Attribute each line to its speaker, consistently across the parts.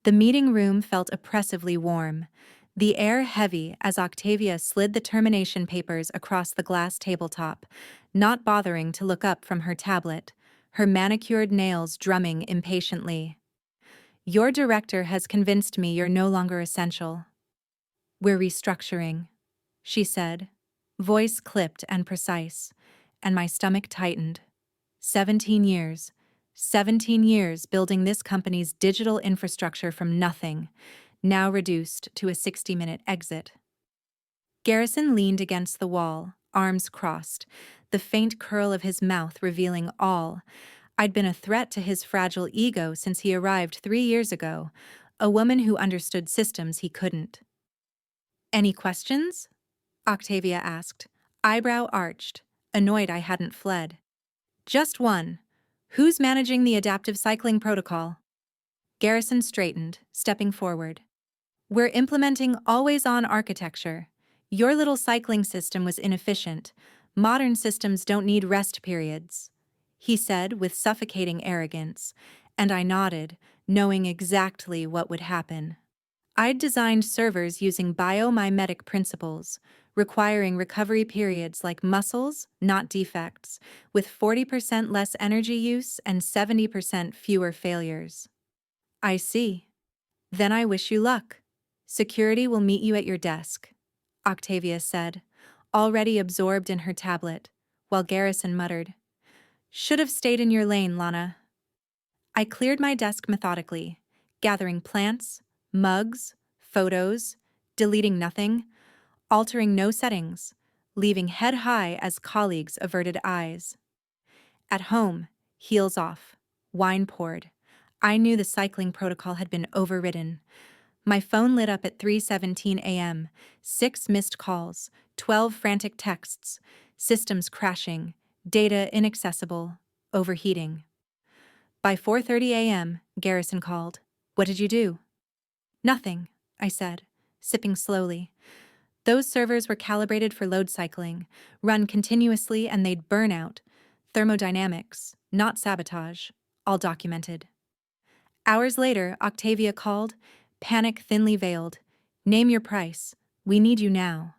Speaker 1: The meeting room felt oppressively warm, the air heavy as Octavia slid the termination papers across the glass tabletop, not bothering to look up from her tablet, her manicured nails drumming impatiently. "Your director has convinced me you're no longer essential. We're restructuring," she said, voice clipped and precise, and my stomach tightened. 17 years. 17 years building this company's digital infrastructure from nothing, now reduced to a 60-minute exit. Garrison leaned against the wall, arms crossed, the faint curl of his mouth revealing all. I'd been a threat to his fragile ego since he arrived 3 years ago, a woman who understood systems he couldn't. "Any questions?" Octavia asked, eyebrow arched, annoyed I hadn't fled. "Just one. Who's managing the adaptive cycling protocol?" Garrison straightened, stepping forward. "We're implementing always-on architecture. Your little cycling system was inefficient. Modern systems don't need rest periods," he said with suffocating arrogance, and I nodded, knowing exactly what would happen. I'd designed servers using biomimetic principles, requiring recovery periods like muscles, not defects, with 40% less energy use and 70% fewer failures. "I see. Then I wish you luck. Security will meet you at your desk," Octavia said, already absorbed in her tablet, while Garrison muttered, "Should have stayed in your lane, Lana." I cleared my desk methodically, gathering plants, mugs, photos, deleting nothing, altering no settings, leaving head high as colleagues averted eyes. At home, heels off, wine poured, I knew the cycling protocol had been overridden. My phone lit up at 3:17 a.m., 6 missed calls, 12 frantic texts, systems crashing, data inaccessible, overheating. By 4:30 a.m., Garrison called. "What did you do?" "Nothing," I said, sipping slowly. "Those servers were calibrated for load cycling, run continuously and they'd burn out. Thermodynamics, not sabotage, all documented." Hours later, Octavia called, panic thinly veiled. "Name your price. We need you now."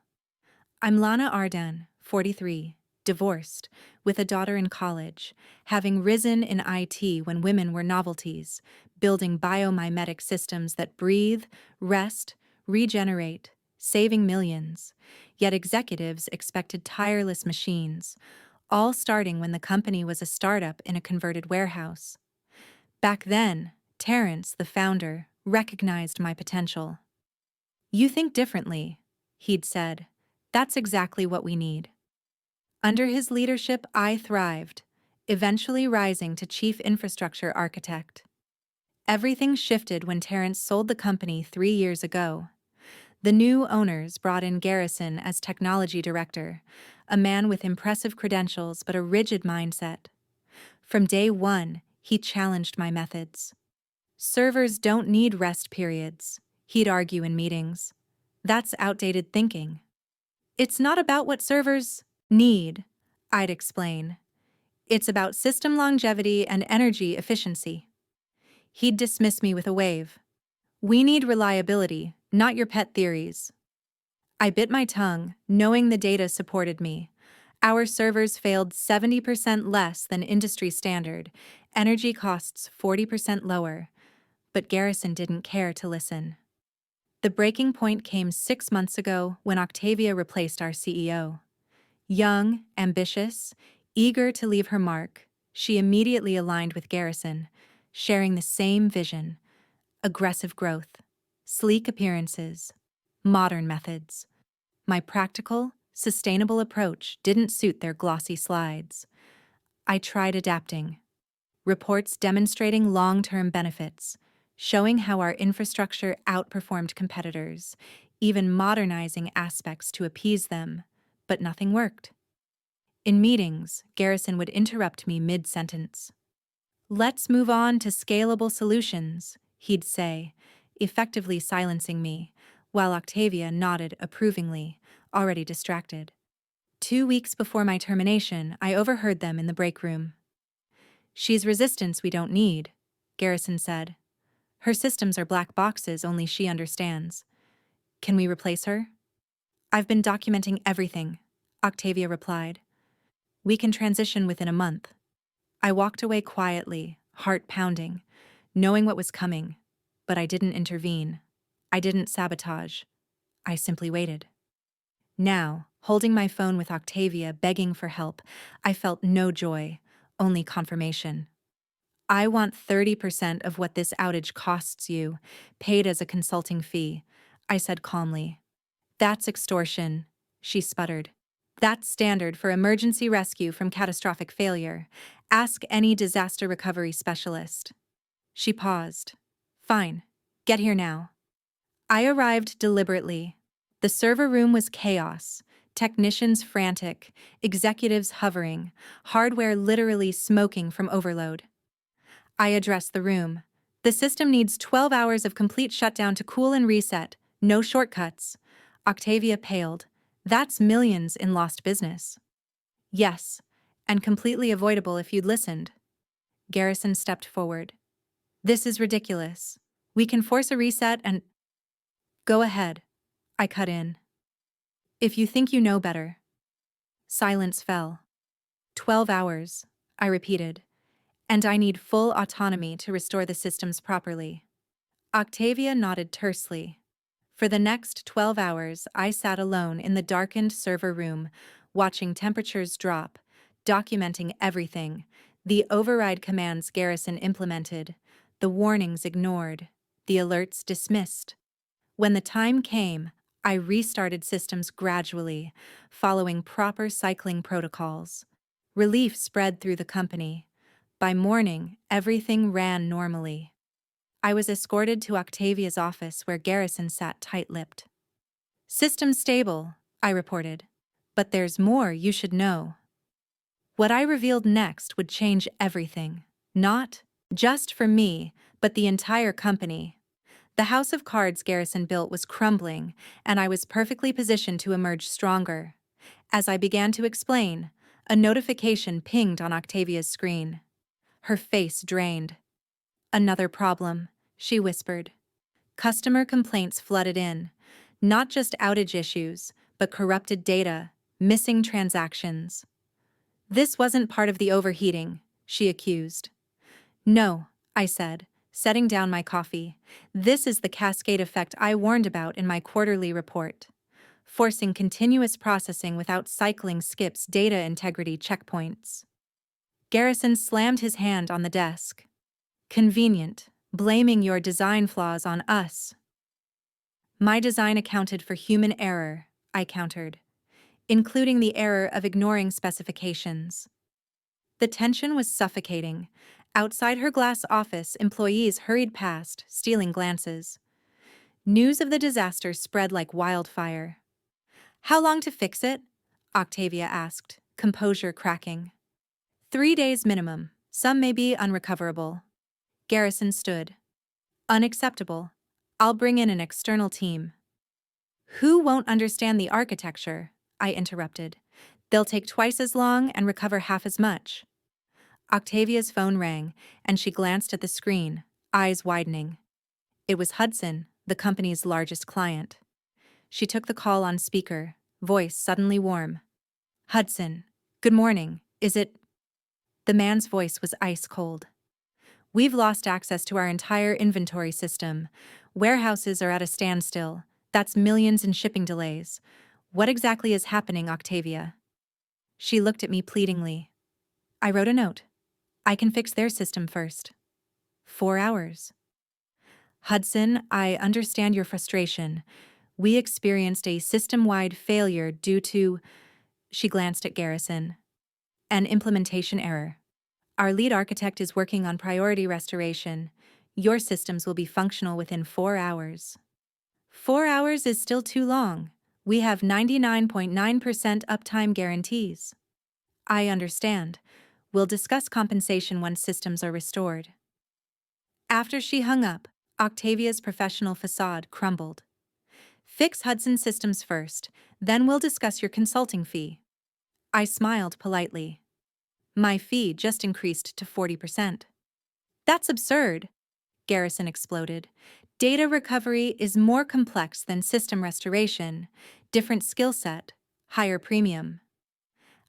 Speaker 1: "I'm Lana Ardan, 43, divorced, with a daughter in college, having risen in IT when women were novelties, building biomimetic systems that breathe, rest, regenerate, saving millions. Yet executives expected tireless machines, all starting when the company was a startup in a converted warehouse. Back then, Terrence, the founder, recognized my potential. "You think differently," he'd said. "That's exactly what we need." Under his leadership, I thrived, eventually rising to chief infrastructure architect. Everything shifted when Terrence sold the company 3 years ago. The new owners brought in Garrison as technology director, a man with impressive credentials but a rigid mindset. From day one, he challenged my methods. "Servers don't need rest periods," he'd argue in meetings. "That's outdated thinking." "It's not about what servers need," I'd explain. "It's about system longevity and energy efficiency." He'd dismiss me with a wave. "We need reliability, not your pet theories." I bit my tongue, knowing the data supported me. Our servers failed 70% less than industry standard, energy costs 40% lower. But Garrison didn't care to listen. The breaking point came 6 months ago when Octavia replaced our CEO. Young, ambitious, eager to leave her mark, she immediately aligned with Garrison, sharing the same vision: aggressive growth, sleek appearances, modern methods. My practical, sustainable approach didn't suit their glossy slides. I tried adapting. Reports demonstrating long-term benefits, showing how our infrastructure outperformed competitors, even modernizing aspects to appease them, but nothing worked. In meetings, Garrison would interrupt me mid-sentence. "Let's move on to scalable solutions," he'd say, effectively silencing me, while Octavia nodded approvingly, already distracted. 2 weeks before my termination, I overheard them in the break room. "She's resistance we don't need," Garrison said. Her systems are black boxes only she understands. Can we replace her? I've been documenting everything, Octavia replied. We can transition within a month. I walked away quietly, heart pounding, knowing what was coming, but I didn't intervene. I didn't sabotage. I simply waited. Now, holding my phone with Octavia begging for help, I felt no joy, only confirmation. I want 30% of what this outage costs you, paid as a consulting fee, I said calmly. That's extortion, she sputtered. That's standard for emergency rescue from catastrophic failure. Ask any disaster recovery specialist. She paused. Fine. Get here now. I arrived deliberately. The server room was chaos. Technicians frantic, executives hovering, hardware literally smoking from overload. I addressed the room. The system needs 12 hours of complete shutdown to cool and reset. No shortcuts. Octavia paled. That's millions in lost business. Yes, and completely avoidable if you'd listened. Garrison stepped forward. This is ridiculous. We can force a reset and... Go ahead, I cut in. If you think you know better. Silence fell. 12 hours, I repeated, and I need full autonomy to restore the systems properly. Octavia nodded tersely. For the next 12 hours, I sat alone in the darkened server room, watching temperatures drop, documenting everything, the override commands Garrison implemented, the warnings ignored, the alerts dismissed. When the time came, I restarted systems gradually, following proper cycling protocols. Relief spread through the company. By morning, everything ran normally. I was escorted to Octavia's office where Garrison sat tight-lipped. System stable, I reported. But there's more you should know. What I revealed next would change everything. Not just for me, but the entire company. The house of cards Garrison built was crumbling, and I was perfectly positioned to emerge stronger. As I began to explain, a notification pinged on Octavia's screen. Her face drained. Another problem, she whispered. Customer complaints flooded in. Not just outage issues, but corrupted data, missing transactions. This wasn't part of the overheating, she accused. No, I said, setting down my coffee. This is the cascade effect I warned about in my quarterly report. Forcing continuous processing without cycling skips data integrity checkpoints. Garrison slammed his hand on the desk. Convenient, blaming your design flaws on us. My design accounted for human error, I countered, including the error of ignoring specifications. The tension was suffocating. Outside her glass office, employees hurried past, stealing glances. News of the disaster spread like wildfire. How long to fix it? Octavia asked, composure cracking. 3 days minimum. Some may be unrecoverable. Garrison stood. Unacceptable. I'll bring in an external team. Who won't understand the architecture? I interrupted. They'll take twice as long and recover half as much. Octavia's phone rang, and she glanced at the screen, eyes widening. It was Hudson, the company's largest client. She took the call on speaker, voice suddenly warm. Hudson, good morning. Is it? The man's voice was ice cold. We've lost access to our entire inventory system. Warehouses are at a standstill. That's millions in shipping delays. What exactly is happening, Octavia? She looked at me pleadingly. I wrote a note. I can fix their system first. 4 hours. Hudson, I understand your frustration. We experienced a system-wide failure due to... She glanced at Garrison. An implementation error. Our lead architect is working on priority restoration. Your systems will be functional within 4 hours. 4 hours is still too long. We have 99.9% uptime guarantees. I understand. We'll discuss compensation once systems are restored. After she hung up, Octavia's professional facade crumbled. Fix Hudson systems first, then we'll discuss your consulting fee. I smiled politely. My fee just increased to 40%. That's absurd. Garrison exploded. Data recovery is more complex than system restoration. Different skill set, higher premium.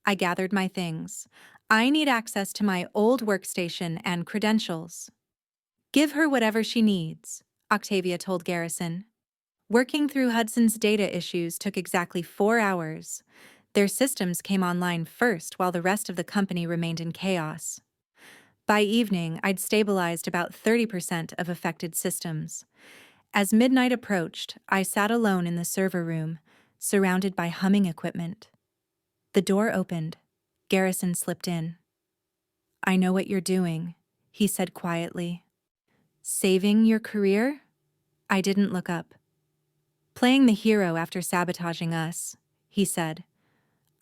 Speaker 1: I gathered my things. I need access to my old workstation and credentials. Give her whatever she needs, Octavia told Garrison. Working through Hudson's data issues took exactly 4 hours. Their systems came online first while the rest of the company remained in chaos. By evening, I'd stabilized about 30% of affected systems. As midnight approached, I sat alone in the server room, surrounded by humming equipment. The door opened. Garrison slipped in. "I know what you're doing," he said quietly. "Saving your career?" I didn't look up. "Playing the hero after sabotaging us," he said.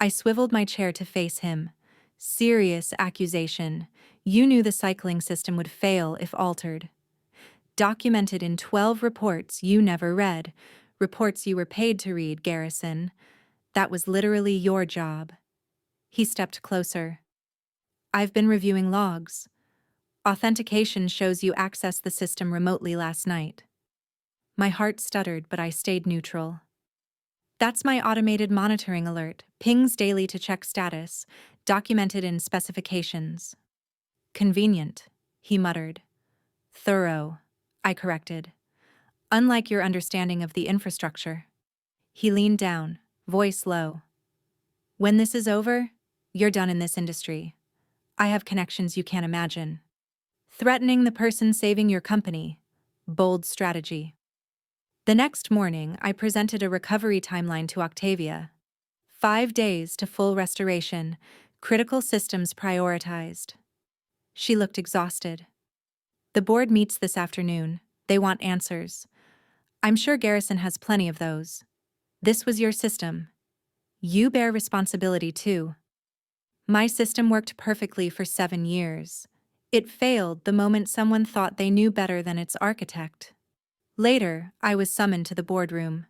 Speaker 1: I swiveled my chair to face him. "Serious accusation. You knew the cycling system would fail if altered. Documented in 12 reports you never read. Reports you were paid to read, Garrison. That was literally your job." He stepped closer. "I've been reviewing logs. Authentication shows you accessed the system remotely last night." My heart stuttered, but I stayed neutral. "That's my automated monitoring alert, pings daily to check status, documented in specifications." "Convenient," he muttered. "Thorough," I corrected. "Unlike your understanding of the infrastructure." He leaned down, voice low. "When this is over, you're done in this industry. I have connections you can't imagine." Threatening the person saving your company. Bold strategy. The next morning, I presented a recovery timeline to Octavia. 5 days to full restoration, critical systems prioritized. She looked exhausted. "The board meets this afternoon. They want answers. I'm sure Garrison has plenty of those. This was your system. You bear responsibility too." My system worked perfectly for 7 years. It failed the moment someone thought they knew better than its architect. Later, I was summoned to the boardroom.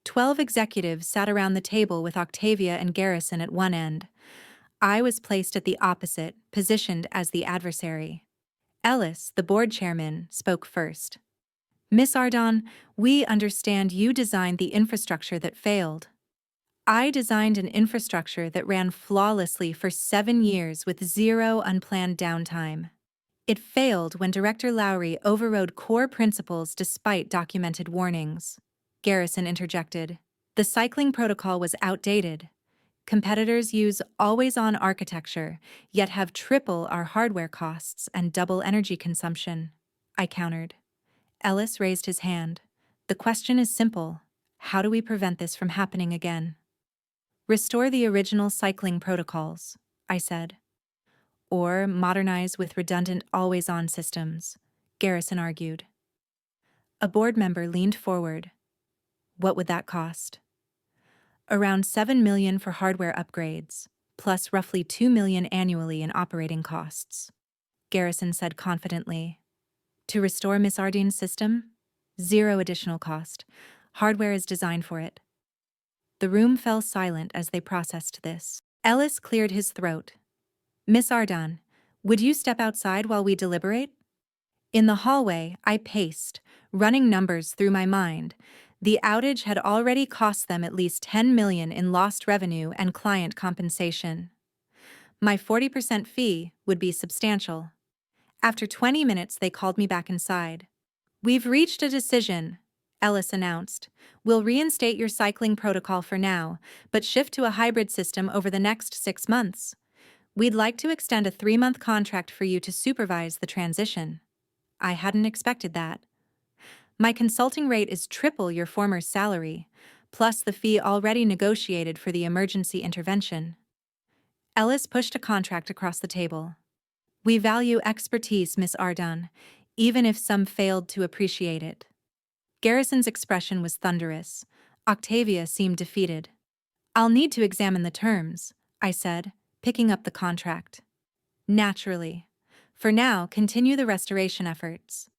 Speaker 1: 12 executives sat around the table with Octavia and Garrison at one end. I was placed at the opposite, positioned as the adversary. Ellis, the board chairman, spoke first. "Miss Ardon, we understand you designed the infrastructure that failed." "I designed an infrastructure that ran flawlessly for 7 years with zero unplanned downtime. It failed when Director Lowry overrode core principles despite documented warnings." Garrison interjected. "The cycling protocol was outdated. Competitors use always-on architecture, yet have triple our hardware costs and double energy consumption." I countered. Ellis raised his hand. "The question is simple. How do we prevent this from happening again?" "Restore the original cycling protocols," I said. "Or modernize with redundant always-on systems," Garrison argued. A board member leaned forward. "What would that cost?" "Around $7 million for hardware upgrades, plus roughly $2 million annually in operating costs," Garrison said confidently. "To restore Miss Ardine's system? Zero additional cost. Hardware is designed for it." The room fell silent as they processed this. Ellis cleared his throat. "Miss Ardon, would you step outside while we deliberate?" In the hallway, I paced, running numbers through my mind. The outage had already cost them at least $10 million in lost revenue and client compensation. My 40% fee would be substantial. After 20 minutes, they called me back inside. "We've reached a decision," Ellis announced. "We'll reinstate your cycling protocol for now, but shift to a hybrid system over the next 6 months. We'd like to extend a 3-month contract for you to supervise the transition." I hadn't expected that. "My consulting rate is triple your former salary, plus the fee already negotiated for the emergency intervention." Ellis pushed a contract across the table. "We value expertise, Miss Ardon, even if some failed to appreciate it." Garrison's expression was thunderous. Octavia seemed defeated. "I'll need to examine the terms," I said, picking up the contract. "Naturally. For now, continue the restoration efforts."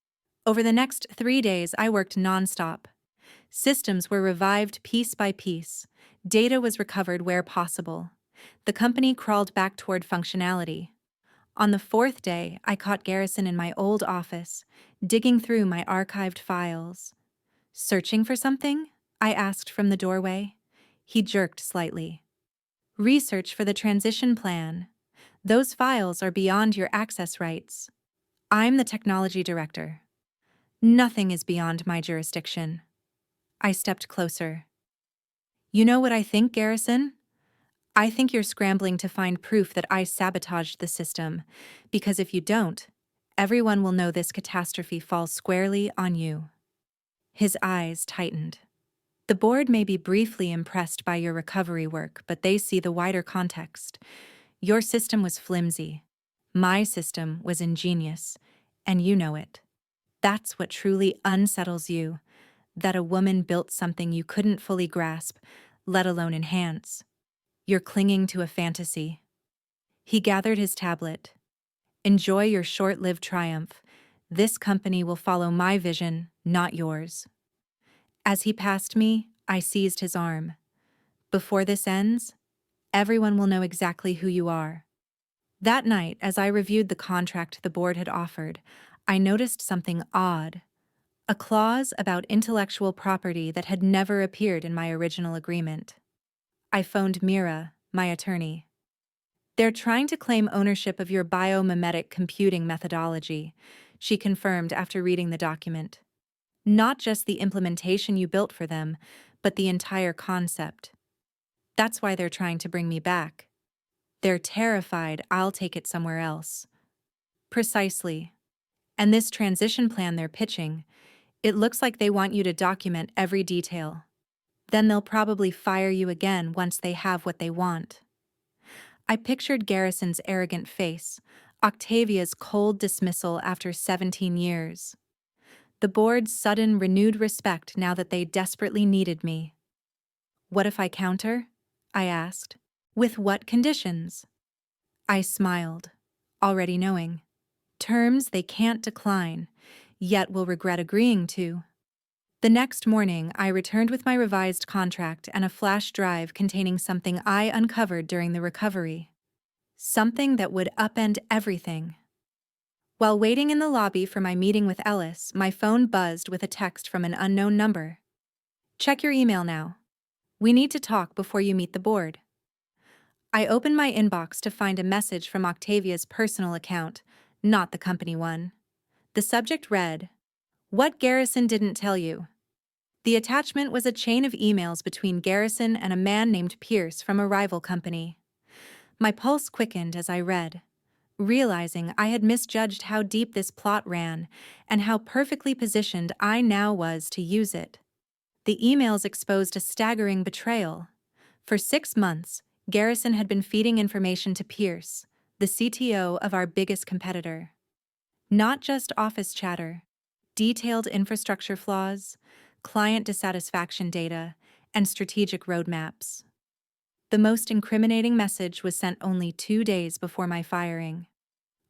Speaker 1: Over the next 3 days, I worked nonstop. Systems were revived piece by piece. Data was recovered where possible. The company crawled back toward functionality. On the fourth day, I caught Garrison in my old office, digging through my archived files. Searching for something? I asked from the doorway. He jerked slightly. Research for the transition plan. Those files are beyond your access rights. I'm the technology director. Nothing is beyond my jurisdiction. I stepped closer. You know what I think, Garrison? I think you're scrambling to find proof that I sabotaged the system, because if you don't, everyone will know this catastrophe falls squarely on you. His eyes tightened. The board may be briefly impressed by your recovery work, but they see the wider context. Your system was flimsy. My system was ingenious, and you know it. That's what truly unsettles you, that a woman built something you couldn't fully grasp, let alone enhance. You're clinging to a fantasy. He gathered his tablet. Enjoy your short-lived triumph. This company will follow my vision, not yours. As he passed me, I seized his arm. Before this ends, everyone will know exactly who you are. That night, as I reviewed the contract the board had offered, I noticed something odd. A clause about intellectual property that had never appeared in my original agreement. I phoned Mira, my attorney. They're trying to claim ownership of your biomimetic computing methodology, she confirmed after reading the document. Not just the implementation you built for them, but the entire concept. That's why they're trying to bring me back. They're terrified I'll take it somewhere else. Precisely. And this transition plan they're pitching, it looks like they want you to document every detail. Then they'll probably fire you again once they have what they want. I pictured Garrison's arrogant face, Octavia's cold dismissal after 17 years. The board's sudden renewed respect now that they desperately needed me. What if I counter? I asked. With what conditions? I smiled, already knowing. Terms they can't decline, yet will regret agreeing to. The next morning, I returned with my revised contract and a flash drive containing something I uncovered during the recovery. Something that would upend everything. While waiting in the lobby for my meeting with Ellis, my phone buzzed with a text from an unknown number. Check your email now. We need to talk before you meet the board. I opened my inbox to find a message from Octavia's personal account, not the company one. The subject read, "What Garrison didn't tell you." The attachment was a chain of emails between Garrison and a man named Pierce from a rival company. My pulse quickened as I read, realizing I had misjudged how deep this plot ran and how perfectly positioned I now was to use it. The emails exposed a staggering betrayal. For 6 months, Garrison had been feeding information to Pierce, the CTO of our biggest competitor. Not just office chatter, detailed infrastructure flaws, client dissatisfaction data, and strategic roadmaps. The most incriminating message was sent only 2 days before my firing.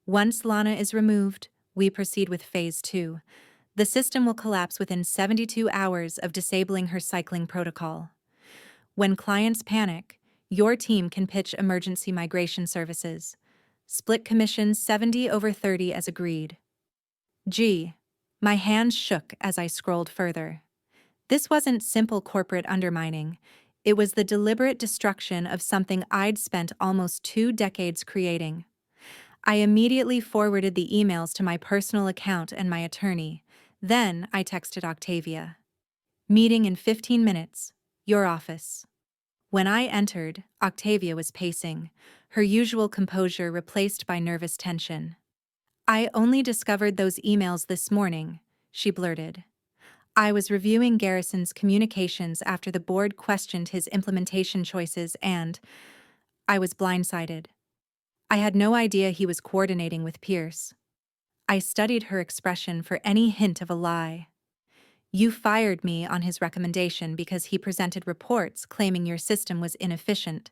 Speaker 1: Once Lana is removed, we proceed with Phase 2. The system will collapse within 72 hours of disabling her cycling protocol. When clients panic, your team can pitch emergency migration services. Split commissions 70/30 as agreed. Gee, my hands shook as I scrolled further. This wasn't simple corporate undermining. It was the deliberate destruction of something I'd spent almost 2 decades creating. I immediately forwarded the emails to my personal account and my attorney. Then I texted Octavia. Meeting in 15 minutes. Your office. When I entered, Octavia was pacing, her usual composure replaced by nervous tension. I only discovered those emails this morning, she blurted. I was reviewing Garrison's communications after the board questioned his implementation choices and I was blindsided. I had no idea he was coordinating with Pierce. I studied her expression for any hint of a lie. You fired me on his recommendation because he presented reports claiming your system was inefficient.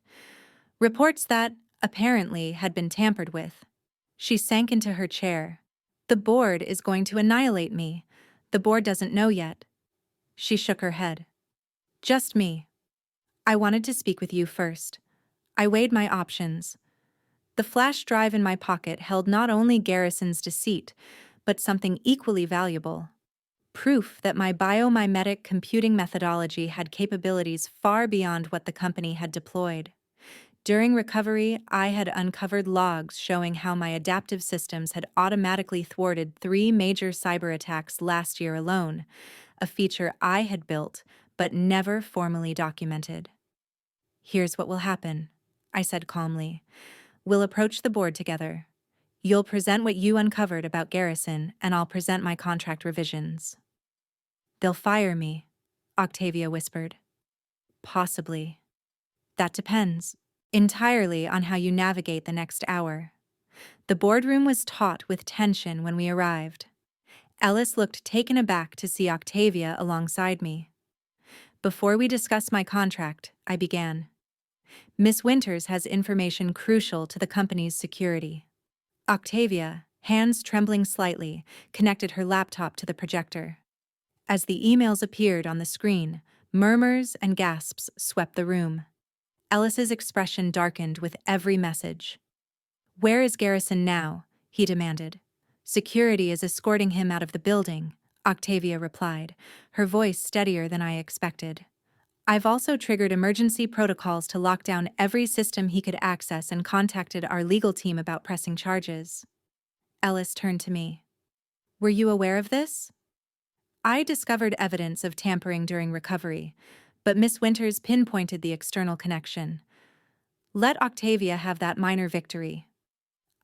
Speaker 1: Reports that, apparently, had been tampered with. She sank into her chair. The board is going to annihilate me. The board doesn't know yet. She shook her head. Just me. I wanted to speak with you first. I weighed my options. The flash drive in my pocket held not only Garrison's deceit, but something equally valuable: proof that my biomimetic computing methodology had capabilities far beyond what the company had deployed. During recovery, I had uncovered logs showing how my adaptive systems had automatically thwarted 3 major cyber attacks last year alone, a feature I had built but never formally documented. "Here's what will happen," I said calmly. "We'll approach the board together. You'll present what you uncovered about Garrison, and I'll present my contract revisions." "They'll fire me," Octavia whispered. "Possibly. That depends entirely on how you navigate the next hour." The boardroom was taut with tension when we arrived. Ellis looked taken aback to see Octavia alongside me. "Before we discuss my contract," I began, "Miss Winters has information crucial to the company's security." Octavia, hands trembling slightly, connected her laptop to the projector. As the emails appeared on the screen, murmurs and gasps swept the room. Ellis's expression darkened with every message. "Where is Garrison now?" he demanded. "Security is escorting him out of the building," Octavia replied, her voice steadier than I expected. "I've also triggered emergency protocols to lock down every system he could access and contacted our legal team about pressing charges." Ellis turned to me. "Were you aware of this?" "I discovered evidence of tampering during recovery, but Miss Winters pinpointed the external connection. Let Octavia have that minor victory.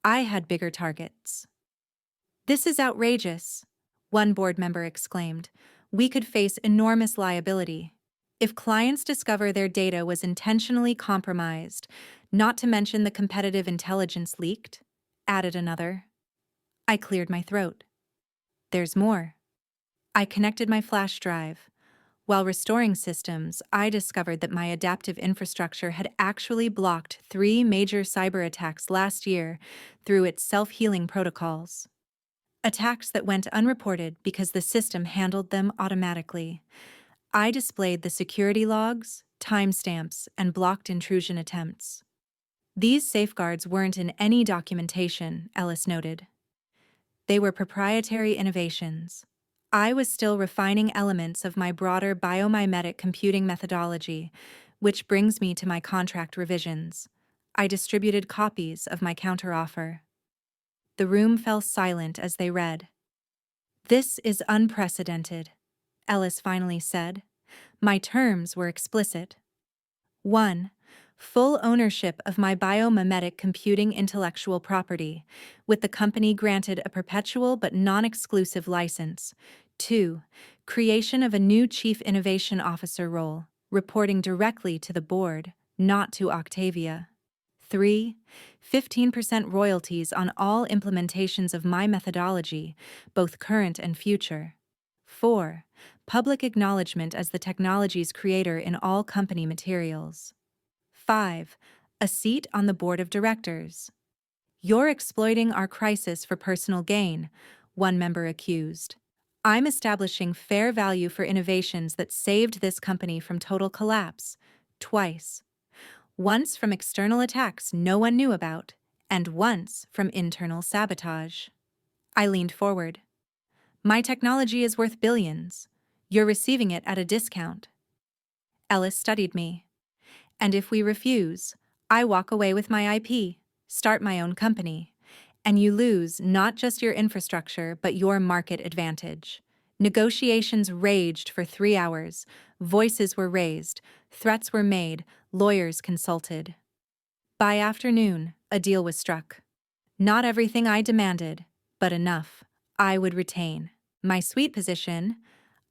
Speaker 1: I had bigger targets." "This is outrageous," one board member exclaimed. "We could face enormous liability if clients discover their data was intentionally compromised, not to mention the competitive intelligence leaked," added another. I cleared my throat. "There's more." I connected my flash drive. While restoring systems, I discovered that my adaptive infrastructure had actually blocked 3 major cyber attacks last year through its self-healing protocols. Attacks that went unreported because the system handled them automatically. I displayed the security logs, timestamps, and blocked intrusion attempts. "These safeguards weren't in any documentation," Ellis noted. "They were proprietary innovations. I was still refining elements of my broader biomimetic computing methodology, which brings me to my contract revisions. I distributed copies of my counteroffer." The room fell silent as they read. "This is unprecedented," Ellis finally said. "My terms were explicit. 1. Full ownership of my biomimetic computing intellectual property, with the company granted a perpetual but non-exclusive license. 2. Creation of a new Chief Innovation Officer role, reporting directly to the board, not to Octavia. 3. 15% royalties on all implementations of my methodology, both current and future. 4. Public acknowledgement as the technology's creator in all company materials. 5. A seat on the board of directors." "You're exploiting our crisis for personal gain," one member accused. "I'm establishing fair value for innovations that saved this company from total collapse, twice. Once from external attacks no one knew about, and once from internal sabotage." I leaned forward. "My technology is worth billions. You're receiving it at a discount." Ellis studied me. "And if we refuse, I walk away with my IP, start my own company, and you lose not just your infrastructure but your market advantage." Negotiations raged for 3 hours. Voices were raised, threats were made, lawyers consulted. By afternoon, a deal was struck. Not everything I demanded, but enough. I would retain my suite position,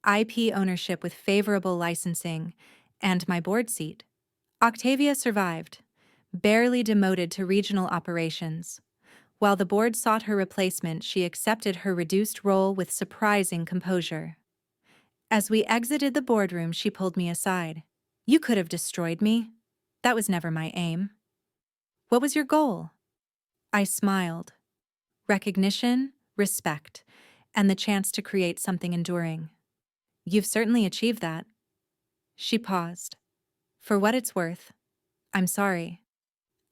Speaker 1: IP ownership with favorable licensing, and my board seat. Octavia survived, barely demoted to regional operations. While the board sought her replacement, she accepted her reduced role with surprising composure. As we exited the boardroom, she pulled me aside. "You could have destroyed me. That was never my aim." "What was your goal?" I smiled. "Recognition, respect, and the chance to create something enduring. You've certainly achieved that." She paused. "For what it's worth, I'm sorry."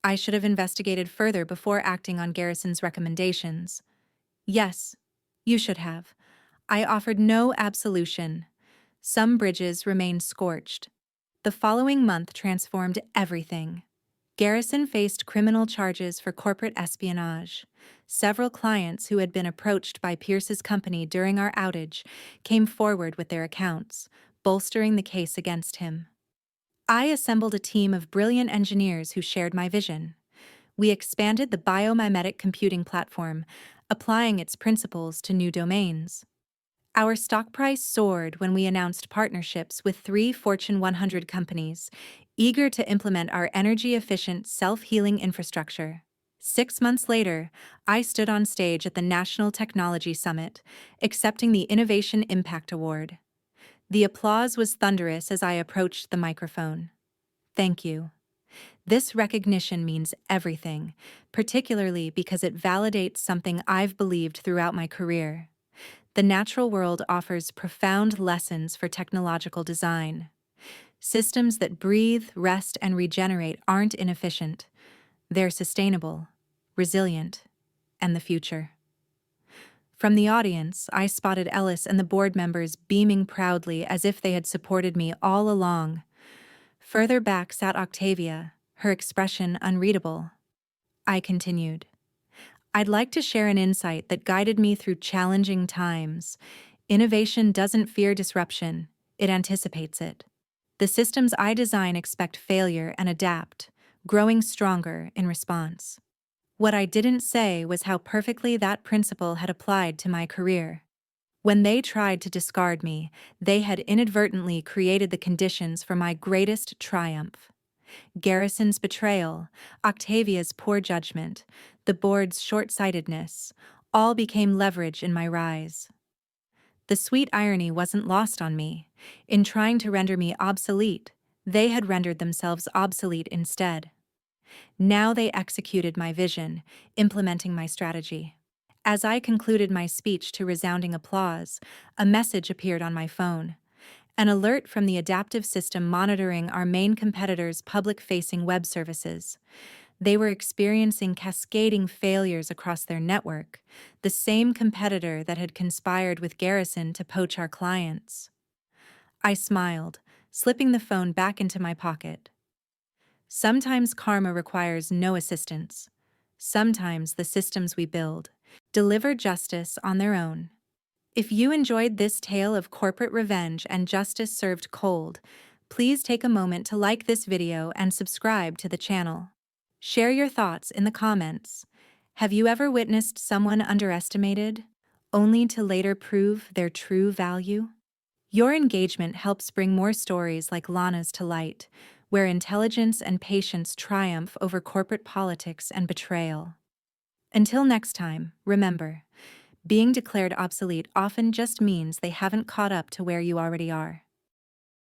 Speaker 1: I should have investigated further before acting on Garrison's recommendations. Yes, you should have. I offered no absolution. Some bridges remained scorched. The following month transformed everything. Garrison faced criminal charges for corporate espionage. Several clients who had been approached by Pierce's company during our outage came forward with their accounts, bolstering the case against him. I assembled a team of brilliant engineers who shared my vision. We expanded the biomimetic computing platform, applying its principles to new domains. Our stock price soared when we announced partnerships with 3 Fortune 100 companies, eager to implement our energy-efficient, self-healing infrastructure. 6 months later, I stood on stage at the National Technology Summit, accepting the Innovation Impact Award. The applause was thunderous as I approached the microphone. Thank you. This recognition means everything, particularly because it validates something I've believed throughout my career. The natural world offers profound lessons for technological design. Systems that breathe, rest, and regenerate aren't inefficient. They're sustainable, resilient, and the future. From the audience, I spotted Ellis and the board members beaming proudly as if they had supported me all along. Further back sat Octavia, her expression unreadable. I continued. I'd like to share an insight that guided me through challenging times. Innovation doesn't fear disruption, it anticipates it. The systems I design expect failure and adapt, growing stronger in response. What I didn't say was how perfectly that principle had applied to my career. When they tried to discard me, they had inadvertently created the conditions for my greatest triumph. Garrison's betrayal, Octavia's poor judgment, the board's short-sightedness, all became leverage in my rise. The sweet irony wasn't lost on me. In trying to render me obsolete, they had rendered themselves obsolete instead. Now they executed my vision, implementing my strategy. As I concluded my speech to resounding applause, a message appeared on my phone. An alert from the adaptive system monitoring our main competitor's public-facing web services. They were experiencing cascading failures across their network, the same competitor that had conspired with Garrison to poach our clients. I smiled, slipping the phone back into my pocket. Sometimes karma requires no assistance. Sometimes the systems we build deliver justice on their own. If you enjoyed this tale of corporate revenge and justice served cold, please take a moment to like this video and subscribe to the channel. Share your thoughts in the comments. Have you ever witnessed someone underestimated, only to later prove their true value? Your engagement helps bring more stories like Lana's to light, where intelligence and patience triumph over corporate politics and betrayal. Until next time, remember, being declared obsolete often just means they haven't caught up to where you already are.